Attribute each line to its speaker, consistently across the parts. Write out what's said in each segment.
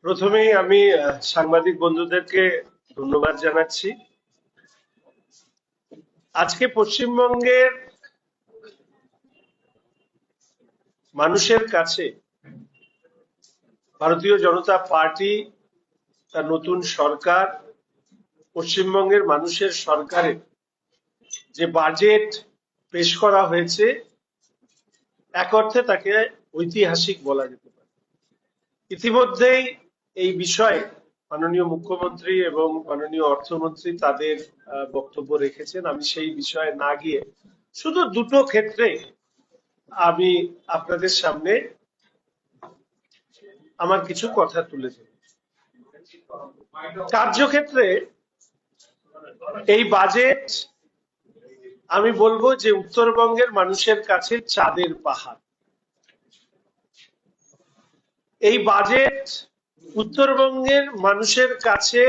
Speaker 1: প্রথমেই আমি সাংবাদিক বন্ধুদেরকে ধন্যবাদ জানাচ্ছি। আজকে পশ্চিমবঙ্গের মানুষের কাছে ভারতীয় জনতা পার্টি, তার নতুন সরকার, পশ্চিমবঙ্গের মানুষের সরকারের যে বাজেট পেশ করা হয়েছে, এক অর্থে তাকে ঐতিহাসিক বলা যেতে পারে। ইতিমধ্যেই এই বিষয়ে মাননীয় মুখ্যমন্ত্রী এবং মাননীয় অর্থমন্ত্রী তাদের বক্তব্য রেখেছেন। আমি সেই বিষয়ে না গিয়ে শুধু দুটো ক্ষেত্রে আমি আপনাদের সামনে আমার কিছু কথা তুলে ধরব। কার্যক্ষেত্রে এই বাজেট আমি বলবো যে উত্তরবঙ্গের মানুষের কাছে চাঁদের পাহাড়। এই বাজেট উত্তরবঙ্গের মানুষের কাছে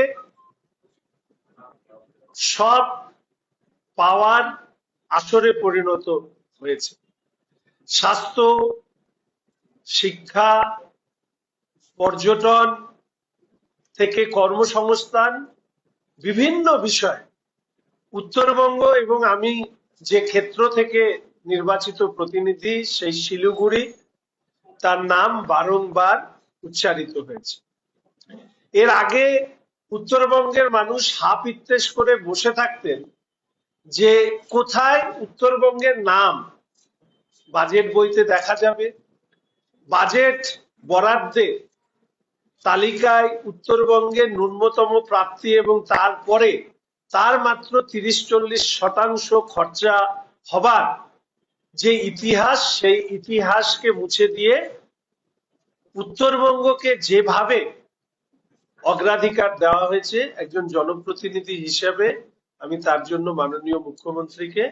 Speaker 1: সব পাওয়ার আসরে পরিণত হয়েছে। স্বাস্থ্য, শিক্ষা, পর্যটন থেকে কর্মসংস্থান, বিভিন্ন বিষয় উত্তরবঙ্গ এবং আমি যে ক্ষেত্র থেকে নির্বাচিত প্রতিনিধি, সেই শিলিগুড়ি, তার নাম বারংবার উচ্চারিত হয়েছে। এর আগে উত্তরবঙ্গের মানুষ হাপ ইত্তেশ করে বসে থাকতেন যে কোথায় উত্তরবঙ্গের নাম বাজেট বইতে দেখা যাবে, বাজেট বরাদ্দে তালিকায় উত্তরবঙ্গের ন্যূনতম প্রাপ্তি এবং তারপরে তার মাত্র ৩০-৪০% খরচা হবার যে ইতিহাস, সেই ইতিহাসকে মুছে দিয়ে উত্তরবঙ্গকে যেভাবে অগ্রাধিকার দেওয়া হয়েছে, একজন জনপ্রতিনিধি হিসেবে আমি তার জন্য মাননীয় মুখ্যমন্ত্রীকে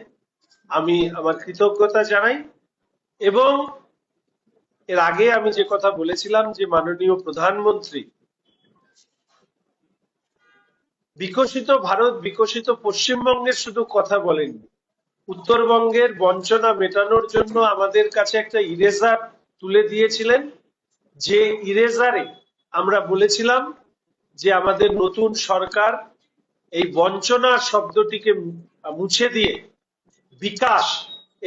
Speaker 1: আমি আমার কৃতজ্ঞতা জানাই। এবং এর আগে আমি যে কথা বলেছিলাম যে মাননীয় প্রধানমন্ত্রী বিকশিত ভারত, বিকশিত পশ্চিমবঙ্গের শুধু কথা বলেননি, উত্তরবঙ্গের বঞ্চনা মেটানোর জন্য আমাদের কাছে একটা ইরেজার তুলে দিয়েছিলেন। যে ইরেজারে আমরা বলেছিলাম যে আমাদের নতুন সরকার এই বঞ্চনা শব্দটিকে মুছে দিয়ে বিকাশ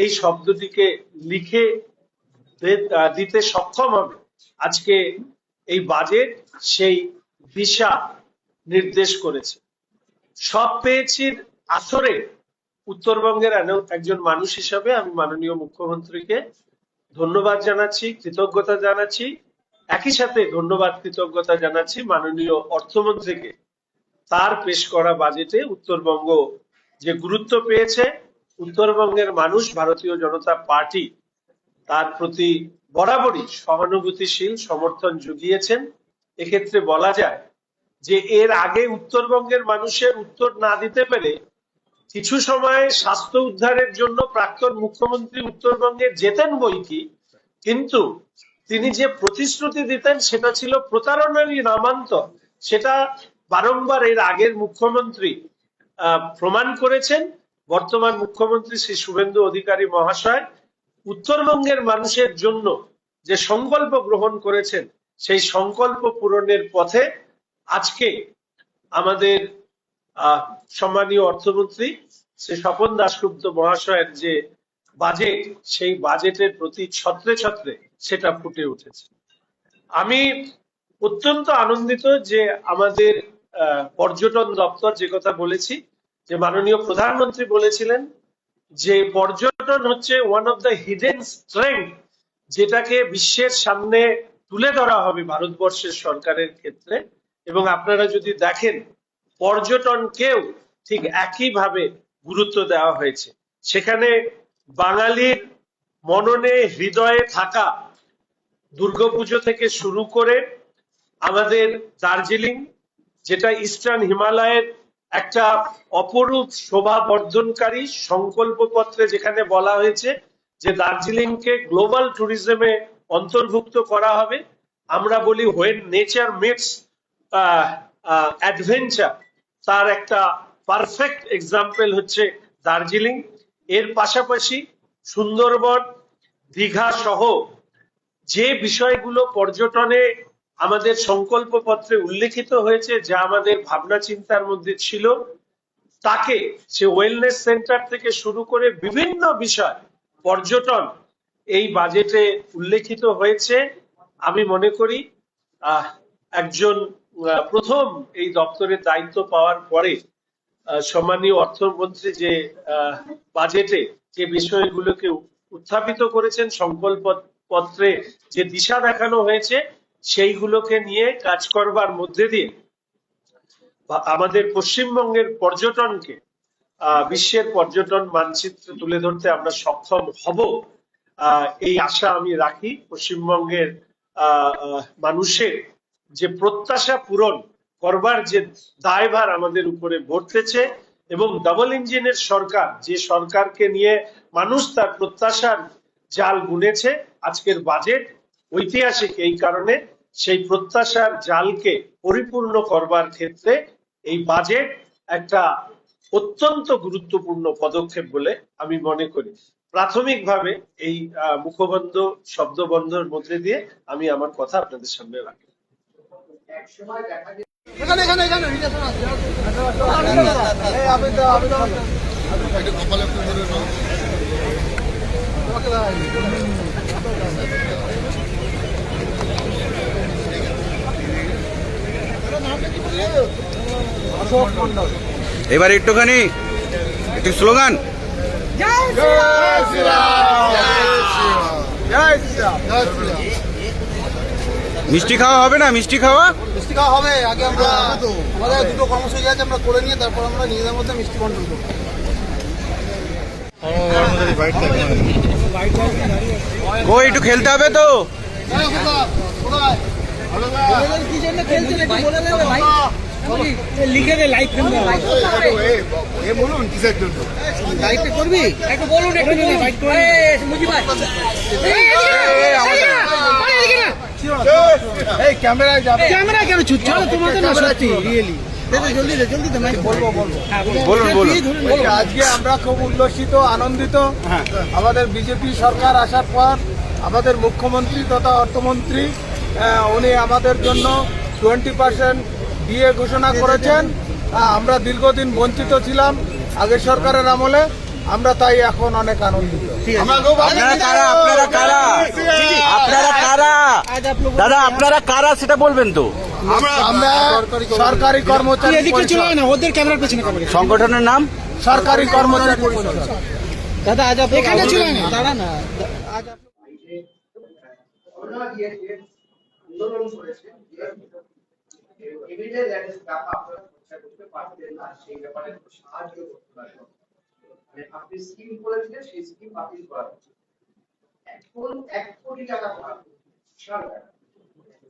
Speaker 1: এই শব্দটিকে লিখে দিতে সক্ষম হবে। আজকে এই বাজেট সেই দিশা নির্দেশ করেছে। সব পেয়েছি আসরে উত্তরবঙ্গের একজন মানুষ হিসাবে আমি মাননীয় মুখ্যমন্ত্রীকে ধন্যবাদ জানাচ্ছি, কৃতজ্ঞতা জানাচ্ছি। একই সাথে ধন্যবাদ কৃতজ্ঞতা জানাচ্ছি মাননীয় অর্থমন্ত্রীকে, তার পেশ করা বাজেটে উত্তরবঙ্গ যে গুরুত্ব পেয়েছে, উত্তরবঙ্গের মানুষ, ভারতীয় জনতা পার্টি তার প্রতি বরাবরই সহানুভূতিশীল সমর্থন জুগিয়েছেন। এক্ষেত্রে বলা যায় যে এর আগে উত্তরবঙ্গের মানুষের উত্তর না দিতে পেরে কিছু সময় স্বাস্থ্য উদ্ধারের জন্য প্রাক্তন মুখ্যমন্ত্রী উত্তরবঙ্গে যেতেন বইকি, কিন্তু তিনি যে প্রতিশ্রুতি দিতেন সেটা ছিল প্রতারণারই নামান্তর। সেটা বারংবার এর আগের মুখ্যমন্ত্রী প্রমাণ করেছেন। বর্তমান মুখ্যমন্ত্রী শ্রী শুভেন্দু অধিকারী মহাশয় উত্তরবঙ্গের মানুষের জন্য যে সংকল্প গ্রহণ করেছেন, সেই সংকল্প পূরণের পথে আজকে আমাদের সম্মানীয় অর্থমন্ত্রী শ্রী স্বপন দাশগুপ্ত মহাশয়ের যে বাজেট, সেই বাজেটের প্রতি ছত্রে ছত্রে সেটা ফুটে উঠেছে। আমি অত্যন্ত আনন্দিত যে আমাদের পর্যটন দপ্তর, যে কথা বলেছি যে মাননীয় প্রধানমন্ত্রী বলেছিলেন যে পর্যটন হচ্ছে one of the hidden strength, যেটাকে বিশ্বের সামনে তুলে ধরা হবে ভারতবর্ষের সরকারের ক্ষেত্রে। এবং আপনারা যদি দেখেন পর্যটনকেও ঠিক একইভাবে গুরুত্ব দেওয়া হয়েছে। সেখানে বাঙালির মননে হৃদয়ে থাকা দুর্গাপুজো থেকে শুরু করে আমাদের দার্জিলিং, যেটা ইস্টার্ন হিমালয়ের একটা অপরূপ শোভা বর্ধনকারী সংকল্পপত্রে যেখানে বলা হয়েছে যে দার্জিলিংকে গ্লোবাল ট্যুরিজমে অন্তর্ভুক্ত করা হবে। আমরা বলি হোয়েন নেচার মিটস অ্যাডভেঞ্চার, তার একটা পারফেক্ট এক্সাম্পল হচ্ছে দার্জিলিং। এর পাশাপাশি সুন্দরবন, দীঘা সহ যে বিষয়গুলো পর্যটনে আমাদের সংকল্পপত্রে উল্লেখিত হয়েছে, যা আমাদের ভাবনা চিন্তার মধ্যে ছিল, তাকে সে ওয়েলনেস সেন্টার থেকে শুরু করে বিভিন্ন বিষয় পর্যটন এই বাজেটে উল্লেখিত হয়েছে। আমি মনে করি একজন প্রথম এই দপ্তরের দায়িত্ব পাওয়ার পরে সম্মানীয় অর্থমন্ত্রী যে বাজেটে যে বিষয়গুলোকে উত্থাপিত করেছেন, সংকল্প পত্রে যে দিশা দেখানো হয়েছে, সেইগুলোকে নিয়ে কাজ করবার মধ্যে দিয়ে আমাদের পশ্চিমবঙ্গের পর্যটনকে বিশ্বের পর্যটন মানচিত্রে তুলে ধরতে আমরা সক্ষম হব, এই আশা আমি রাখি। পশ্চিমবঙ্গের মানুষের যে প্রত্যাশা পূরণ করবার যে দায়ভার আমাদের উপরে বর্তেছে, এবং ডাবল ইঞ্জিনের সরকার, যে সরকারকে নিয়ে মানুষ তার প্রত্যাশার জাল বুনেছে, আজকের বাজেট ঐতিহাসিক এই কারণে সেই প্রত্যাশার জালকে পরিপূর্ণ করবার ক্ষেত্রে এই বাজেট একটা অত্যন্ত গুরুত্বপূর্ণ পদক্ষেপ বলে আমি মনে করি। প্রাথমিকভাবে এই মুখবন্ধ শব্দবন্ধের মধ্যে দিয়ে আমি আমার কথা আপনাদের সামনে রাখি।
Speaker 2: এবার একটুখানি একটু স্লোগান, মিষ্টি খাওয়া হবে না? মিষ্টি খাওয়া
Speaker 3: হবে। আগে আমরা আমাদের দুটো কর্মসূচি আছে, আমরা করে নিয়ে তারপর আমরা নিজেদের মধ্যে মিষ্টি বন্টন করবো।
Speaker 2: ও একটু খেলতে হবে তো।
Speaker 4: লিখে দে লাইভ বলুন কিসের জন্য লাইভটা করবি একটু বলুন একটু মুজি ভাই এই ক্যামেরায় যাবে ক্যামেরা কেন ছুটছো তোমাদের না সত্যি রিয়েলি আজকে আমরা খুব উল্লসিত আনন্দিত। আমাদের বিজেপি সরকার আসার পর আমাদের মুখ্যমন্ত্রী তথা অর্থমন্ত্রী উনি আমাদের জন্য 20% দিয়ে ঘোষণা করেছেন। আমরা দীর্ঘদিন বঞ্চিত ছিলাম আগের সরকারের আমলে, আমরা তাই এখন অনেক আনন্দিত।
Speaker 2: দাদা আপনারা কারা সেটা বলবেন তো?
Speaker 3: আমরা সরকারি কর্মচারী
Speaker 4: ওদের ক্যামেরার পেছনে
Speaker 2: সংগঠনের নাম
Speaker 3: সরকারি কর্মচারী পরিষদ।
Speaker 4: দাদা আজ এখানে ছিল না, দাঁড়া না আজ
Speaker 5: আন্দোলন করেছে এভিডেন্স দ্যাট ইজ টাকা আপনারা খরচা করতে পারতেন না, সেই ব্যাপারে সাহায্য করতে পারবেন। মানে আপনি স্কিম করেছিলেন, সেই স্কিম বাতিল করা হচ্ছে। এখন 1 কোটি টাকা খরচ সরকার,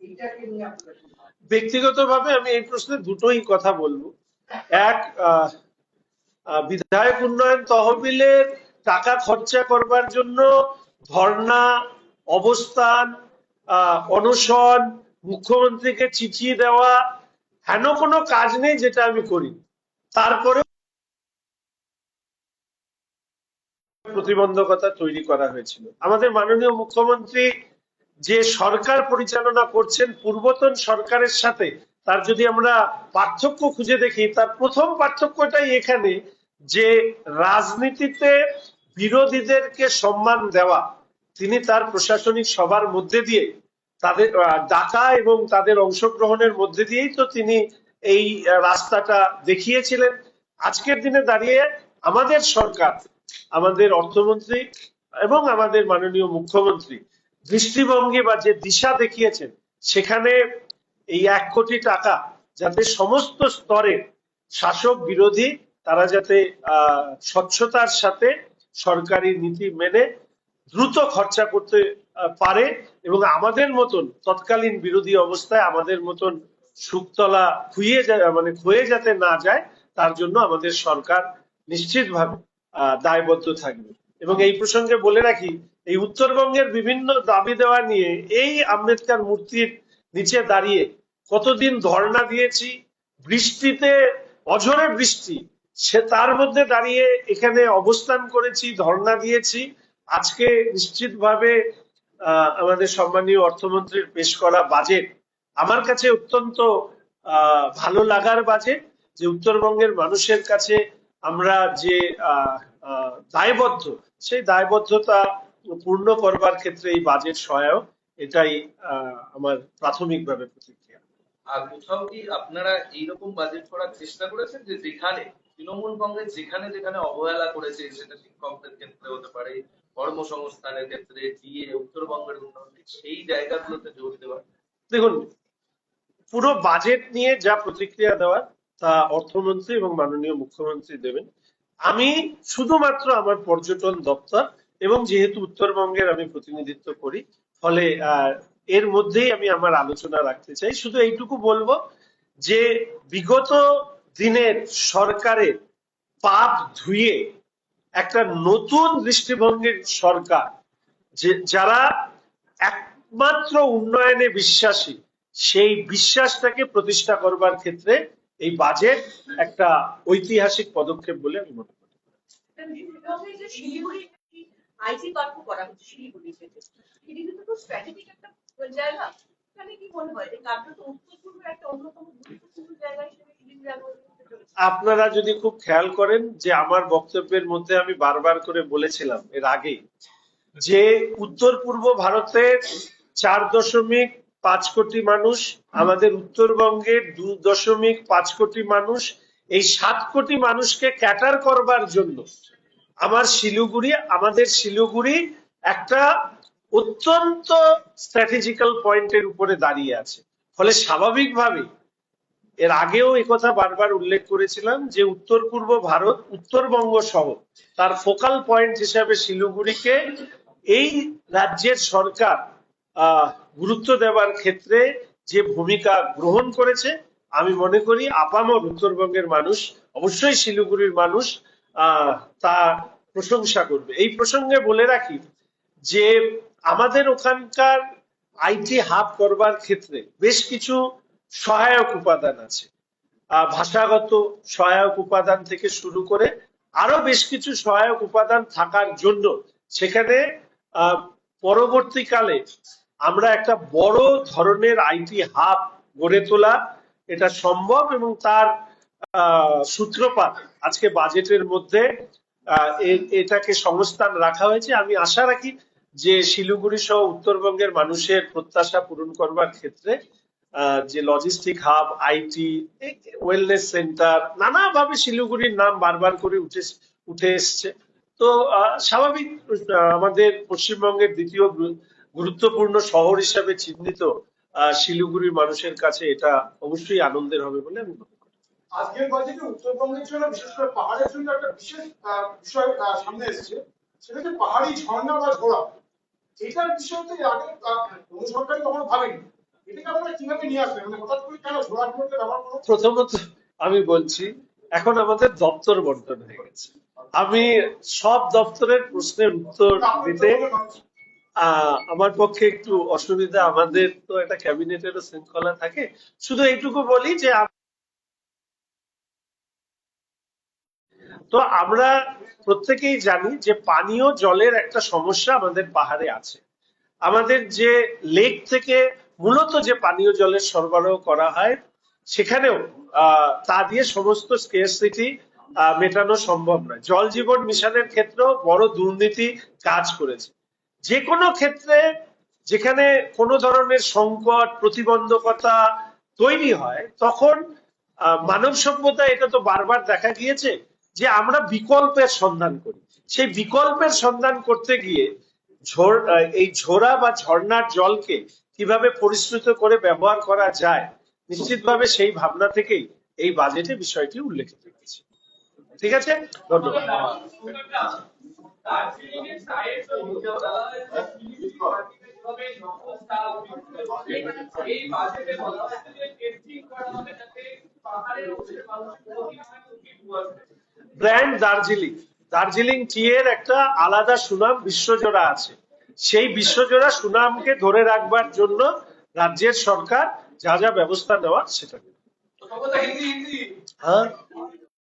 Speaker 5: এইটাকে নিয়ে আপনারা
Speaker 1: ব্যক্তিগতভাবে আমি এই প্রশ্নে দুটোই কথা বলবো। এক, বিধায়ক উন্নয়ন তহবিলের টাকা খরচা করবার জন্য ধর্ণা, অবস্থান, অনশন, মুখ্যমন্ত্রীকে চিঠি দেওয়া, হেন কোনো কাজ নেই যেটা আমি করি। তারপরে প্রতিবন্ধকতা তৈরি করা হয়েছিল। আমাদের মাননীয় মুখ্যমন্ত্রী যে সরকার পরিচালনা করছেন পূর্বতন সরকারের সাথে, তার যদি আমরা পার্থক্য খুঁজে দেখি, তার প্রথম পার্থক্যটাই এখানে যে রাজনীতিতে বিরোধীদেরকে সম্মান দেওয়া। তিনি তার প্রশাসনিক সভার মধ্যে দিয়ে তাদের ডাকা এবং তাদের অংশগ্রহণের মধ্যে দিয়েই তো তিনি এই রাস্তাটা দেখিয়েছিলেন। আজকের দিনে দাঁড়িয়ে আমাদের সরকার, আমাদের অর্থমন্ত্রী এবং আমাদের মাননীয় মুখ্যমন্ত্রী দৃষ্টিভঙ্গি বা যে দিশা দেখিয়েছেন, সেখানে এই 1 কোটি টাকা যাতে সমস্ত স্তরে শাসক বিরোধী তারা যাতে স্বচ্ছতার সাথে সরকারি নীতি মেনে দ্রুত খরচা করতে পারে, এবং আমাদের মতন তৎকালীন বিরোধী অবস্থায় আমাদের মতন সুকতলা ক্ষয়ে যাতে না যায়, তার জন্য আমাদের সরকার নিশ্চিতভাবে দায়বদ্ধ থাকবে। এবং এই প্রসঙ্গে বলে রাখি, এই উত্তরবঙ্গের বিভিন্ন দাবি দেওয়া নিয়ে এই আম্বেদকর মূর্তির নিচে দাঁড়িয়ে কতদিন ধর্ণা দিয়েছি, বৃষ্টিতে, অঝরে বৃষ্টি, সে তার মধ্যে দাঁড়িয়ে এখানে অবস্থান করেছি, ধর্ণা দিয়েছি। আজকে নিশ্চিতভাবে আমাদের সম্মানীয় অর্থমন্ত্রীর পেশ করা বাজেট আমার কাছে অত্যন্ত ভালো লাগার বাজেট, যে উত্তরবঙ্গের মানুষের কাছে আমরা যে দায়বদ্ধ, সেই দায়বদ্ধতা পূর্ণ করবার ক্ষেত্রে এই বাজেট সহায়ক। এটাই আমার প্রাথমিকভাবে প্রতিক্রিয়া।
Speaker 6: আর কোথাও কি আপনারা এইরকম বাজেট করার চেষ্টা করেছেন যে যেখানে তৃণমূল কংগ্রেস যেখানে যেখানে অবহেলা করেছে, সেটা শিক্ষকদের ক্ষেত্রে হতে পারে, কর্মসংস্থানের ক্ষেত্রে, দিয়ে উত্তরবঙ্গের উন্নয়নে, সেই জায়গাগুলোতে জোর দেওয়া?
Speaker 1: দেখুন, পুরো বাজেট নিয়ে যা প্রতিক্রিয়া দেওয়ার তা অর্থমন্ত্রী এবং মাননীয় মুখ্যমন্ত্রী দেবেন। আমি শুধুমাত্র আমার পর্যটন দপ্তর এবং যেহেতু উত্তরবঙ্গের আমি প্রতিনিধিত্ব করি, ফলে এর মধ্যেই আমি আমার আলোচনা রাখতে চাই। শুধু এইটুকু বলবো যে বিগত দিনের সরকারের পাপ ধুয়ে একটা নতুন দৃষ্টিভঙ্গির সরকার, যে যারা একমাত্র উন্নয়নে বিশ্বাসী, সেই বিশ্বাসটাকে প্রতিষ্ঠা করবার ক্ষেত্রে এই বাজেট একটা ঐতিহাসিক পদক্ষেপ বলে আমি মনে করি।
Speaker 7: শিলিগুড়ি আইটি পার্কও করা হচ্ছে শিলিগুড়ি থেকে, শিলিগুড়ি তো স্ট্র্যাটেজিক একটা জায়গা। তাহলে কি মনে হয় যে কার্যত তো উত্তর পূর্বের একটা অন্যতম গুরুত্বপূর্ণ জায়গা হিসেবে শিলিগুড়ি আগ্রহী হতে চলেছে? আপনারা
Speaker 1: যদি খুব খেয়াল করেন যে আমার বক্তব্যের মধ্যে আমি বারবার করে বলেছিলাম এর আগে যে উত্তর পূর্ব ভারতের 4.5 কোটি মানুষ, আমাদের উত্তরবঙ্গের 2.5 কোটি মানুষ, এই 7 কোটি মানুষকে ক্যাটার করবার জন্য আমাদের শিলিগুড়ি একটা অত্যন্ত স্ট্র্যাটেজিক্যাল পয়েন্টের উপরে দাঁড়িয়ে আছে। ফলে স্বাভাবিকভাবে এর আগেও একথা বারবার উল্লেখ করেছিলাম যে উত্তর পূর্ব ভারত, উত্তরবঙ্গ সহ তার ফোকাল পয়েন্ট হিসাবে শিলিগুড়িকে এই রাজ্যের সরকার গুরুত্ব দেওয়ার ক্ষেত্রে যে ভূমিকা গ্রহণ করেছে, আমি মনে করি আপামর উত্তরবঙ্গের মানুষ, অবশ্যই শিলিগুড়ির মানুষ তা প্রশংসা করবে। এই প্রসঙ্গে বলে রাখি যে আমাদের ওখানকার আইটি হাব করবার ক্ষেত্রে বেশ কিছু সহায়ক উপাদান আছে। ভাষাগত সহায়ক উপাদান থেকে শুরু করে আরো বেশ কিছু সহায়ক উপাদান থাকার জন্য সেখানে পরবর্তীকালে আমরা একটা বড় ধরনের আইটি হাব গড়ে তোলা এটা সম্ভব, এবং তার সূত্রপাত আজকে বাজেটের মধ্যে এটাকে সংস্থান রাখা হয়েছে। আমি আশা রাখি যে শিলিগুড়ি সহ উত্তরবঙ্গের মানুষের প্রত্যাশা পূরণ করবার ক্ষেত্রে যে logistic hub, IT, wellness centre, নানাভাবে শিলিগুড়ির নাম বারবার করে উঠে এসছে। তো স্বাভাবিক আমাদের পশ্চিমবঙ্গের দ্বিতীয় গুরুত্বপূর্ণ শহর হিসাবে চিহ্নিত শিলিগুড়ির মানুষের কাছে এটা অবশ্যই আনন্দের হবে বলে আমি মনে করি।
Speaker 8: আজকের বাজেটে উত্তরবঙ্গের জন্য, বিশেষ করে পাহাড়ের জন্য একটা বিশেষ বিষয় সামনে এসেছে, সেটা হচ্ছে পাহাড়ি ঝর্ণা বা ঝোড়া। এটার বিষয়তে আগে কোন সরকারই কখনো ভাবেনি। এটাকে আপনারা কিভাবে নিয়ে আসবেন, মানে হঠাৎ করে কেন ঝোড়াগুলোকে ব্যবহার করবো?
Speaker 1: প্রথমত আমি বলছি, এখন আমাদের দপ্তর বন্টন হয়ে গেছে। আমি সব দপ্তরের প্রশ্নের উত্তর দিতে আমার পক্ষে একটু অসুবিধা। আমাদের তো একটা ক্যাবিনেটেরও শৃঙ্খলা থাকে। শুধু এইটুকু বলি যে তো আমরা প্রত্যেকেই জানি যে পানীয় জলের একটা সমস্যা আমাদের পাহাড়ে আছে। আমাদের যে লেক থেকে মূলত যে পানীয় জলের সরবরাহ করা হয়, সেখানেও তা দিয়ে সমস্ত স্কেয়ারসিটি মেটানো সম্ভব নয়। জল জীবন মিশনের ক্ষেত্রেও বড় দুর্নীতি কাজ করেছে। যে কোনো ক্ষেত্রে যেখানে কোনো ধরনের সংকট, প্রতিবন্ধকতা তৈরি হয়, তখন মানব সভ্যতা এটা তো বারবার দেখা গিয়েছে যে আমরা বিকল্পের সন্ধান করি। সেই বিকল্পের সন্ধান করতে গিয়ে এই ঝোড়া বা ঝর্ণার জলকে কিভাবে পরিশ্রুত করে ব্যবহার করা যায়, নিশ্চিতভাবে সেই ভাবনা থেকেই এই বাজেটে বিষয়টি উল্লেখিত হয়েছে। ঠিক আছে, ধন্যবাদ। ব্র্যান্ড দার্জিলিং টি এর একটা আলাদা সুনাম বিশ্বজোড়া আছে। সেই বিশ্বজোড়া সুনামকে ধরে রাখবার জন্য রাজ্যের সরকার যা যা ব্যবস্থা নেওয়ার সেটা। হ্যাঁ।